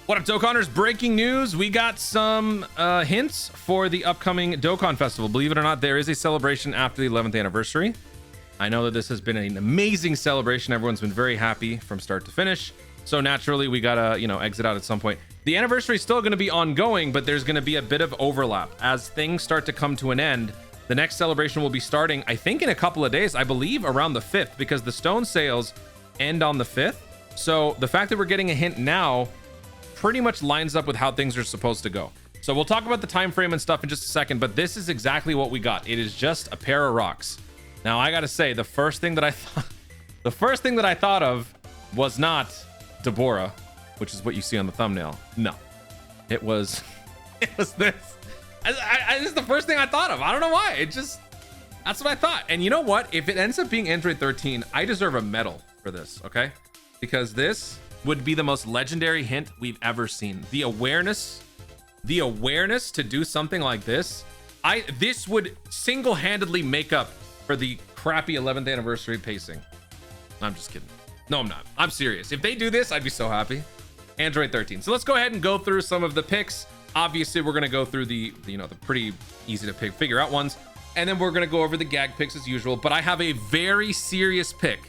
What up, Dokkaners? Breaking news. We got some hints for the upcoming Dokkan Festival. Believe it or not, there is a celebration after the 11th anniversary. I know that this has been an amazing celebration. Everyone's been very happy from start to finish. So naturally, we gotta, exit out at some point. The anniversary is still going to be ongoing, but there's going to be a bit of overlap. As things start to come to an end, the next celebration will be starting, I think, in a couple of days. I believe around the 5th, because the stone sales end on the 5th. So the fact that we're getting a hint now pretty much lines up with how things are supposed to go. So we'll talk about the time frame and stuff in just a second, but this is exactly what we got. It is just a pair of rocks. Now I gotta say, the first thing that I thought of was not Dabura, which is what you see on the thumbnail. No, it was this. This is the first thing I thought of. I don't know why. That's what I thought. And you know what? If it ends up being Android 13, I deserve a medal for this, okay? Because this would be the most legendary hint we've ever seen. The awareness to do something like this, this would single-handedly make up for the crappy 11th anniversary pacing. I'm just kidding. No, I'm not. I'm serious. If they do this, I'd be so happy. Android 13. So let's go ahead and go through some of the picks. Obviously, we're gonna go through the pretty easy to figure out ones, and then we're gonna go over the gag picks as usual. But I have a very serious pick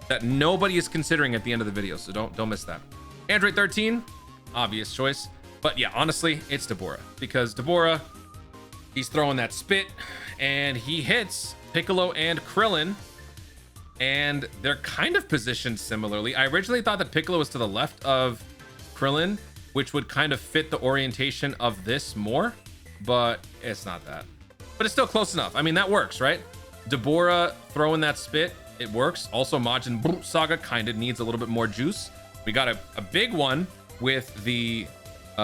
that nobody is considering at the end of the video, so don't miss that. Android 13, obvious choice, but yeah, honestly, it's Dabura, because Dabura, he's throwing that spit and he hits Piccolo and Krillin, and they're kind of positioned similarly. I originally thought that Piccolo was to the left of Krillin, which would kind of fit the orientation of this more, but it's not that. But it's still close enough. I mean, that works, right? Dabura throwing that spit, it works. Also, Majin Buu Saga kind of needs a little bit more juice. We got a big one with the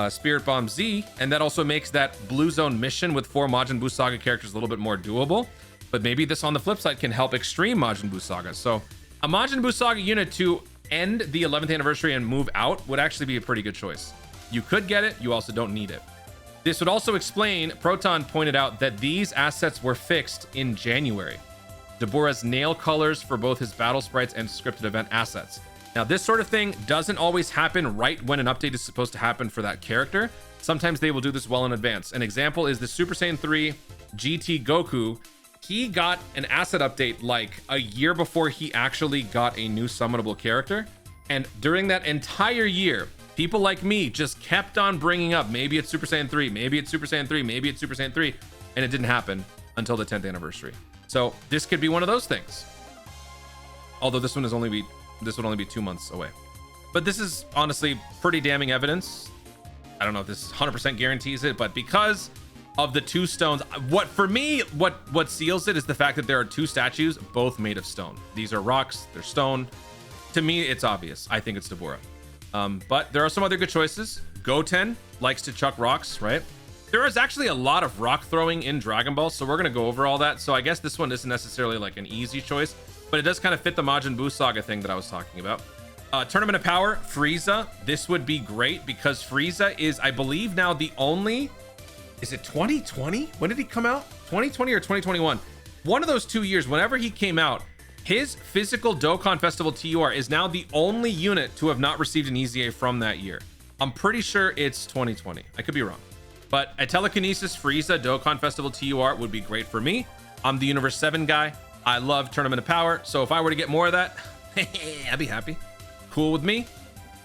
Spirit Bomb Z, and that also makes that Blue Zone mission with 4 Majin Buu Saga characters a little bit more doable. But maybe this on the flip side can help Extreme Majin Buu Saga. So a Majin Buu Saga unit to end the 11th anniversary and move out would actually be a pretty good choice. You could get it, you also don't need it. This would also explain, Proton pointed out that these assets were fixed in January. Dabura's nail colors for both his battle sprites and scripted event assets. Now, this sort of thing doesn't always happen right when an update is supposed to happen for that character. Sometimes they will do this well in advance. An example is the Super Saiyan 3 GT Goku. He got an asset update like a year before he actually got a new summonable character. And during that entire year, people like me just kept on bringing up, maybe it's Super Saiyan 3, maybe it's Super Saiyan 3, maybe it's Super Saiyan 3, and it didn't happen until the 10th anniversary. So this could be one of those things. Although this would only be 2 months away. But this is honestly pretty damning evidence. I don't know if this 100% guarantees it, but because of the 2 stones, what seals it is the fact that there are 2 statues, both made of stone. These are rocks, they're stone. To me, it's obvious. I think it's Dabura. But there are some other good choices. Goten likes to chuck rocks, right? There is actually a lot of rock throwing in Dragon Ball, so we're going to go over all that. So I guess this one isn't necessarily like an easy choice, but it does kind of fit the Majin Buu Saga thing that I was talking about. Tournament of Power, Frieza. This would be great because Frieza is, I believe, now the only... Is it 2020? When did he come out? 2020 or 2021? One of those 2 years, whenever he came out, his physical Dokkan Festival TUR is now the only unit to have not received an EZA from that year. I'm pretty sure it's 2020. I could be wrong. But a Telekinesis Frieza Dokkan Festival TUR would be great for me. I'm the Universe 7 guy. I love Tournament of Power. So if I were to get more of that, I'd be happy. Cool with me.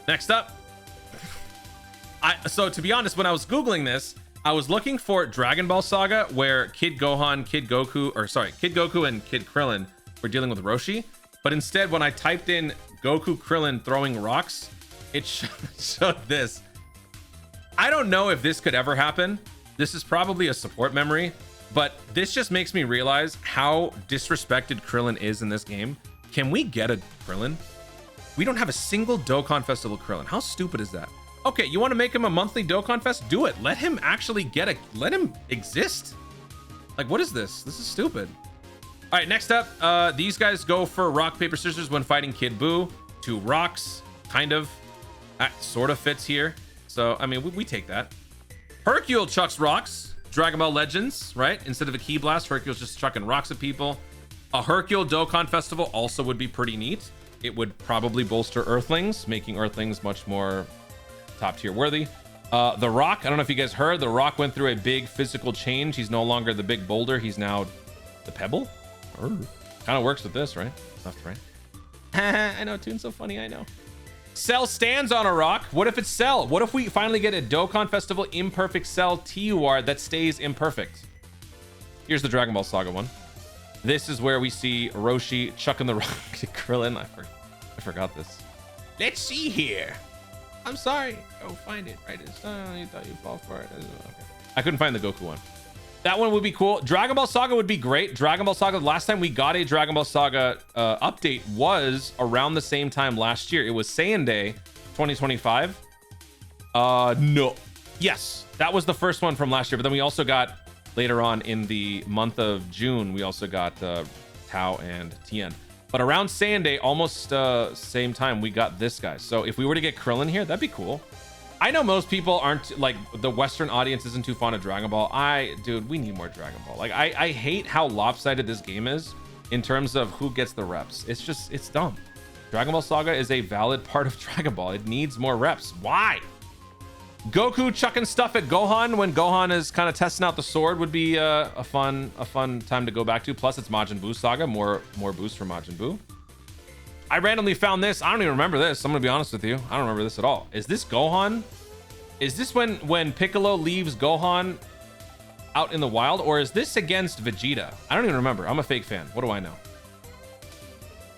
Next up. So to be honest, when I was Googling this, I was looking for Dragon Ball Saga where Kid Goku and Kid Krillin were dealing with Roshi. But instead, when I typed in Goku Krillin throwing rocks, it showed this. I don't know if this could ever happen. This is probably a support memory, but this just makes me realize how disrespected Krillin is in this game. Can we get a Krillin? We don't have a single Dokkan Festival Krillin. How stupid is that? Okay, you want to make him a monthly Dokkan Fest? Do it. Let him actually let him exist. Like, what is this? This is stupid. All right, next up, these guys go for rock, paper, scissors when fighting Kid Buu. 2 rocks, kind of. That sort of fits here. So, I mean, we take that. Hercule chucks rocks. Dragon Ball Legends, right? Instead of a Ki Blast, Hercule's just chucking rocks at people. A Hercule Dokkan Festival also would be pretty neat. It would probably bolster Earthlings, making Earthlings much more top tier worthy. The Rock, I don't know if you guys heard, The Rock went through a big physical change. He's no longer the big boulder. He's now the pebble. Kind of works with this, right? Left, right. I know, Toon's so funny, I know. Cell stands on a rock. What if it's Cell? What if we finally get a Dokkan Festival Imperfect Cell TUR that stays imperfect? Here's the Dragon Ball Saga one. This is where we see Roshi chucking the rock to Krillin. I forgot this. Let's see here. I'm sorry. Go find it. Right. You thought you'd fall for it. Okay. I couldn't find the Goku one. That one would be cool. Dragon Ball Saga would be great. Dragon Ball Saga, the last time we got a Dragon Ball Saga update was around the same time last year. It was Saiyan Day 2025. No. Yes, that was the first one from last year. But then we also got later on in the month of June, we also got Tao and Tien. But around Saiyan Day, almost same time, we got this guy. So if we were to get Krillin here, that'd be cool. I know most people aren't, like, the Western audience isn't too fond of Dragon Ball. Dude, we need more Dragon Ball. Like, I hate how lopsided this game is in terms of who gets the reps. It's just, it's dumb. Dragon Ball Saga is a valid part of Dragon Ball. It needs more reps. Why? Goku chucking stuff at Gohan when Gohan is kind of testing out the sword would be a fun time to go back to. Plus, it's Majin Buu Saga. More boost for Majin Buu. I randomly found this. I don't even remember this. I'm gonna be honest with you. I don't remember this at all. Is this Gohan? Is this when Piccolo leaves Gohan out in the wild, or is this against Vegeta? I don't even remember. I'm a fake fan. What do I know?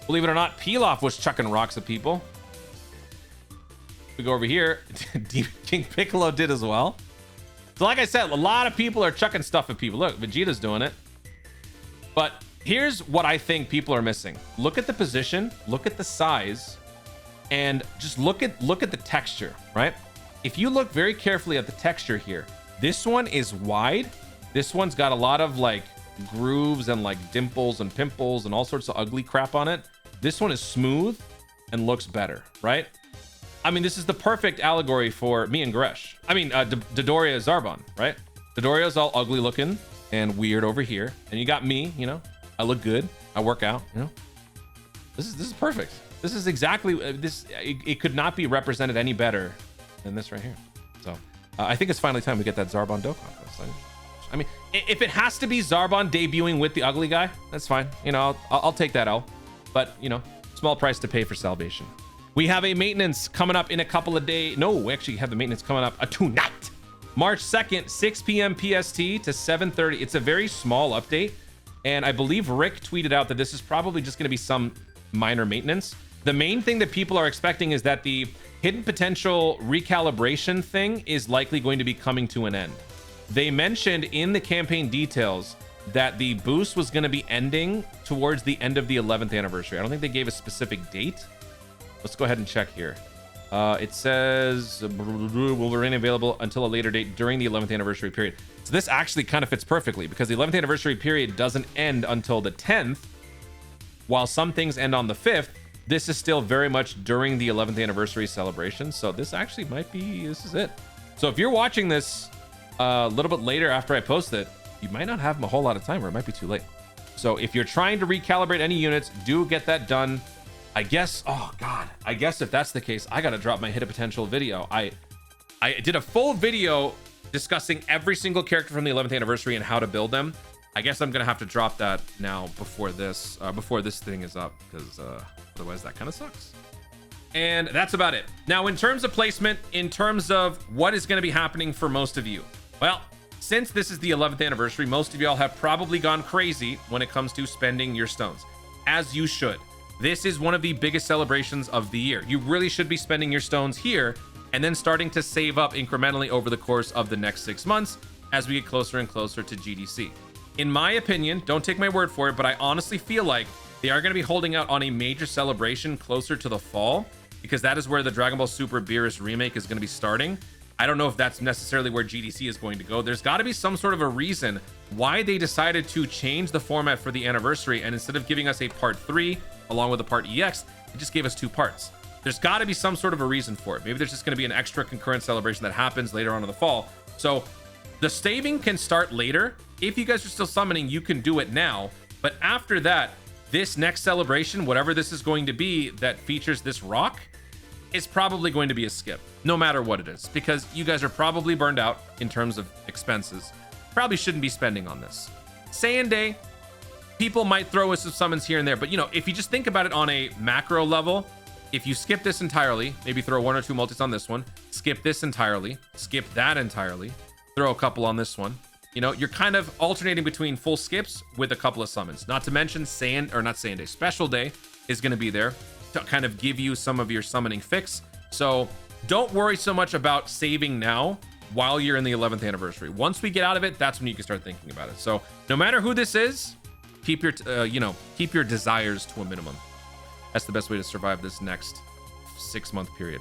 Believe it or not, Pilaf was chucking rocks at people. We go over here. King Piccolo did as well. So like I said, a lot of people are chucking stuff at people. Look, Vegeta's doing it. But here's what I think people are missing. Look at the position, look at the size, and just look at the texture, right? If you look very carefully at the texture here, this one is wide. This one's got a lot of like grooves and like dimples and pimples and all sorts of ugly crap on it. This one is smooth and looks better, right? I mean, this is the perfect allegory for me and Goresh. I mean, Dodoria Zarbon, right? Dodoria's all ugly looking and weird over here. And you got me, you know, I look good. I work out, you know. This is perfect. This is exactly this. It could not be represented any better than this right here. So I think it's finally time we get that Zarbon Dokkan. I mean, if it has to be Zarbon debuting with the ugly guy, that's fine. You know, I'll take that L. But, you know, small price to pay for salvation. We have a maintenance coming up in a couple of days. No, we actually have the maintenance coming up tonight. March 2nd, 6 p.m. PST to 7:30. It's a very small update. And I believe Rick tweeted out that this is probably just going to be some minor maintenance. The main thing that people are expecting is that the hidden potential recalibration thing is likely going to be coming to an end. They mentioned in the campaign details that the boost was going to be ending towards the end of the 11th anniversary. I don't think they gave a specific date. Let's go ahead and check here. It says will remain available until a later date during the 11th anniversary period. So this actually kind of fits perfectly because the 11th anniversary period doesn't end until the 10th. While some things end on the 5th, this is still very much during the 11th anniversary celebration. So this actually might be, this is it. So if you're watching this a little bit later after I post it, you might not have a whole lot of time or it might be too late. So if you're trying to recalibrate any units, do get that done. I guess, oh God, I guess if that's the case, I got to drop my hidden potential video. I did a full video discussing every single character from the 11th anniversary and how to build them. I guess I'm going to have to drop that now before this thing is up, because otherwise that kind of sucks. And that's about it. Now, in terms of placement, in terms of what is going to be happening for most of you, well, since this is the 11th anniversary, most of y'all have probably gone crazy when it comes to spending your stones, as you should. This is one of the biggest celebrations of the year. You really should be spending your stones here and then starting to save up incrementally over the course of the next 6 months as we get closer and closer to GDC. In my opinion, don't take my word for it, but I honestly feel like they are going to be holding out on a major celebration closer to the fall, because that is where the Dragon Ball Super Beerus remake is going to be starting. I don't know if that's necessarily where GDC is going to go. There's got to be some sort of a reason why they decided to change the format for the anniversary, and instead of giving us a part 3 along with the part EX, it just gave us 2 parts. There's got to be some sort of a reason for it. Maybe there's just going to be an extra concurrent celebration that happens later on in the fall. So the saving can start later. If you guys are still summoning, you can do it now. But after that, this next celebration, whatever this is going to be that features this rock, is probably going to be a skip, no matter what it is, because you guys are probably burned out in terms of expenses. Probably shouldn't be spending on this. Saiyan Day, people might throw us some summons here and there, but you know, if you just think about it on a macro level, if you skip this entirely, maybe throw 1 or 2 multis on this one, skip this entirely, skip that entirely, throw a couple on this one. You know, you're kind of alternating between full skips with a couple of summons. Not to mention not Saiyan Day, Special Day is going to be there to kind of give you some of your summoning fix. So don't worry so much about saving now while you're in the 11th anniversary. Once we get out of it, that's when you can start thinking about it. So no matter who this is, keep your, keep your desires to a minimum. That's the best way to survive this next 6-month period.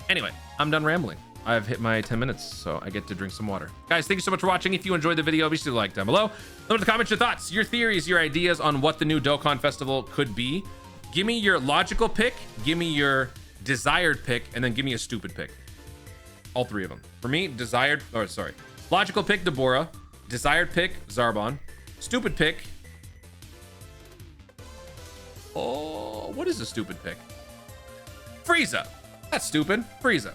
Anyway, I'm done rambling. I've hit my 10 minutes, so I get to drink some water. Guys, thank you so much for watching. If you enjoyed the video, be sure to like down below. Let me know in the comments your thoughts, your theories, your ideas on what the new Dokkan Festival could be. Give me your logical pick, give me your desired pick, and then give me a stupid pick. All 3 of them. For me, logical pick, Dabura. Desired pick, Zarbon. Stupid pick. Oh, what is a stupid pick? Frieza. That's stupid. Frieza.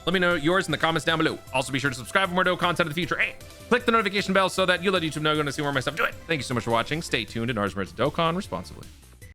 Let me know yours in the comments down below. Also, be sure to subscribe for more Dokkan content in the future. Hey, click the notification bell so that you'll let YouTube know you're going to see more of my stuff. Do it. Thank you so much for watching. Stay tuned and ours, Dokkan responsibly.